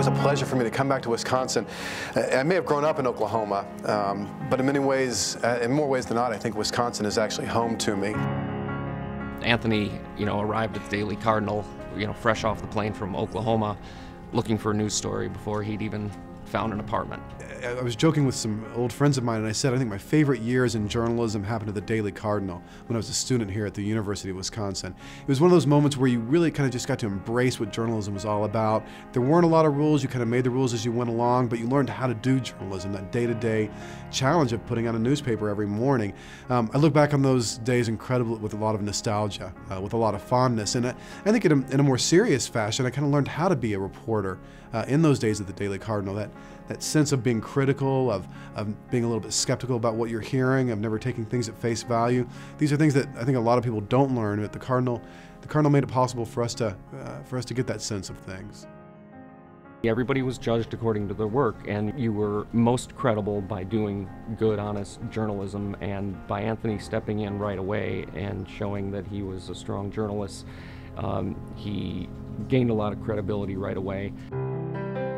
was a pleasure for me to come back to Wisconsin. I may have grown up in Oklahoma, but in many ways, in more ways than not, I think Wisconsin is actually home to me. Anthony, arrived at the Daily Cardinal, fresh off the plane from Oklahoma, looking for a news story before he'd even found an apartment. I was joking with some old friends of mine, and I said I think my favorite years in journalism happened at the Daily Cardinal when I was a student here at the University of Wisconsin. It was one of those moments where you really kind of just got to embrace what journalism was all about. There weren't a lot of rules. You kind of made the rules as you went along, but you learned how to do journalism, that day-to-day challenge of putting out a newspaper every morning. I look back on those days incredibly with a lot of nostalgia, with a lot of fondness, and I think in a more serious fashion, I kind of learned how to be a reporter in those days at the Daily Cardinal. That sense of being critical, of being a little bit skeptical about what you're hearing, of never taking things at face value. These are things that I think a lot of people don't learn. At the Cardinal made it possible for us to get that sense of things. Everybody was judged according to their work, and you were most credible by doing good, honest journalism, and by Anthony stepping in right away and showing that he was a strong journalist, he gained a lot of credibility right away.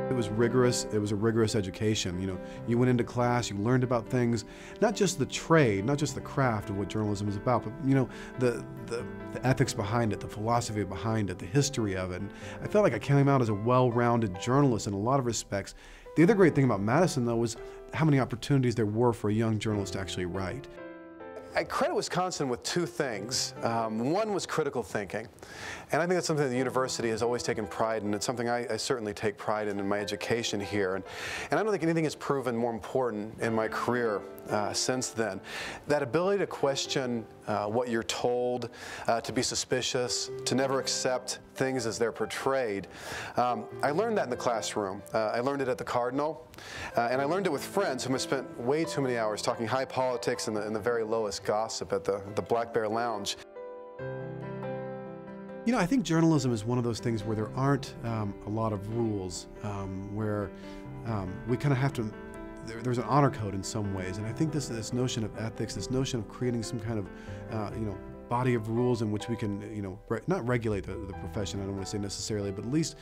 It was rigorous. It was a rigorous education. You went into class, you learned about things, not just the trade, not just the craft of what journalism is about, but the ethics behind it, the philosophy behind it, the history of it. And I felt like I came out as a well-rounded journalist in a lot of respects. The other great thing about Madison, though, was how many opportunities there were for a young journalist to actually write. I credit Wisconsin with two things. One was critical thinking, and I think that's something the university has always taken pride in. It's something I certainly take pride in my education here, and I don't think anything has proven more important in my career since then. That ability to question what you're told, to be suspicious, to never accept things as they're portrayed. I learned that in the classroom. I learned it at the Cardinal, and I learned it with friends whom I spent way too many hours talking high politics and the very lowest gossip at the Black Bear Lounge. I think journalism is one of those things where there aren't a lot of rules, where we kind of have to, there's an honor code in some ways, and I think this notion of ethics, this notion of creating some kind of, body of rules in which we can, not regulate the profession, I don't want to say necessarily, but at least,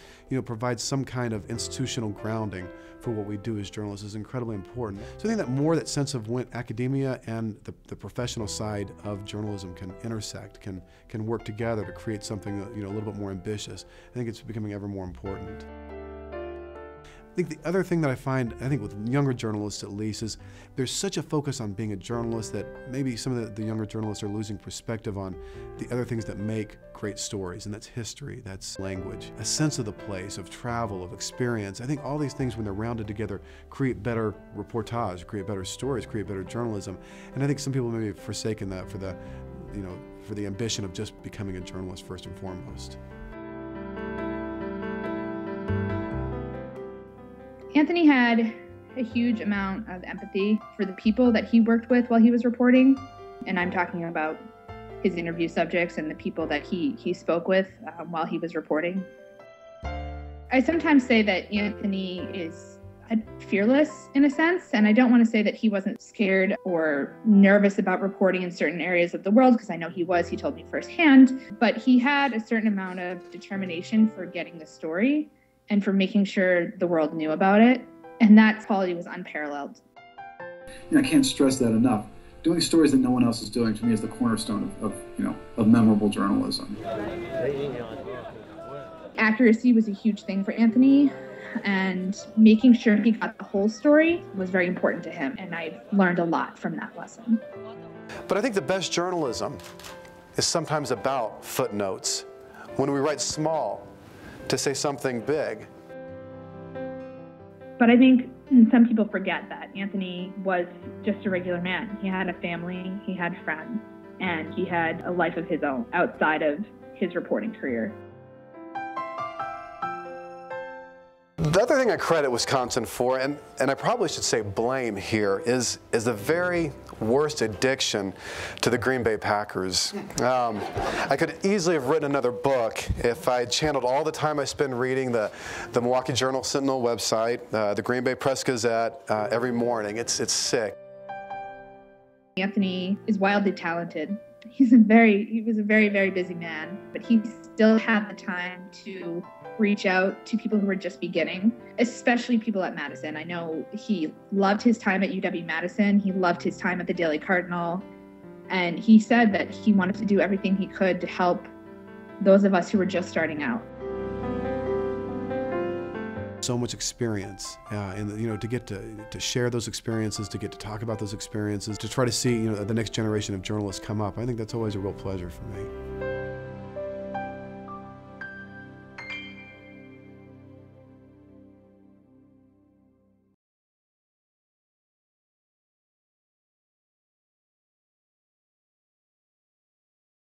provide some kind of institutional grounding for what we do as journalists is incredibly important. So I think that sense of when academia and the professional side of journalism can intersect, can work together to create something, a little bit more ambitious. I think it's becoming ever more important. I think the other thing that I find, with younger journalists at least, is there's such a focus on being a journalist that maybe some of the younger journalists are losing perspective on the other things that make great stories, and that's history, that's language, a sense of the place, of travel, of experience. I think all these things, when they're rounded together, create better reportage, create better stories, create better journalism. And I think some people may have forsaken that for the ambition of just becoming a journalist first and foremost. Anthony had a huge amount of empathy for the people that he worked with while he was reporting, and I'm talking about his interview subjects and the people that he spoke with while he was reporting. I sometimes say that Anthony is fearless in a sense, and I don't want to say that he wasn't scared or nervous about reporting in certain areas of the world, because I know he was. He told me firsthand, but he had a certain amount of determination for getting the story and for making sure the world knew about it. And that quality was unparalleled. I can't stress that enough. Doing stories that no one else is doing, to me, is the cornerstone of memorable journalism. Accuracy was a huge thing for Anthony, and making sure he got the whole story was very important to him, and I learned a lot from that lesson. But I think the best journalism is sometimes about footnotes. When we write small, to say something big. But I think some people forget that Anthony was just a regular man. He had a family, he had friends, and he had a life of his own outside of his reporting career. The other thing I credit Wisconsin for, and I probably should say blame here, is the very worst addiction to the Green Bay Packers. I could easily have written another book if I channeled all the time I spend reading the Milwaukee Journal-Sentinel website, the Green Bay Press-Gazette every morning. It's sick. Anthony is wildly talented. He was a very, very busy man, but he still had the time to reach out to people who were just beginning, especially people at Madison. I know he loved his time at UW-Madison. He loved his time at the Daily Cardinal. And he said that he wanted to do everything he could to help those of us who were just starting out. So much experience, and to get to share those experiences, to get to talk about those experiences, to try to see the next generation of journalists come up. I think that's always a real pleasure for me.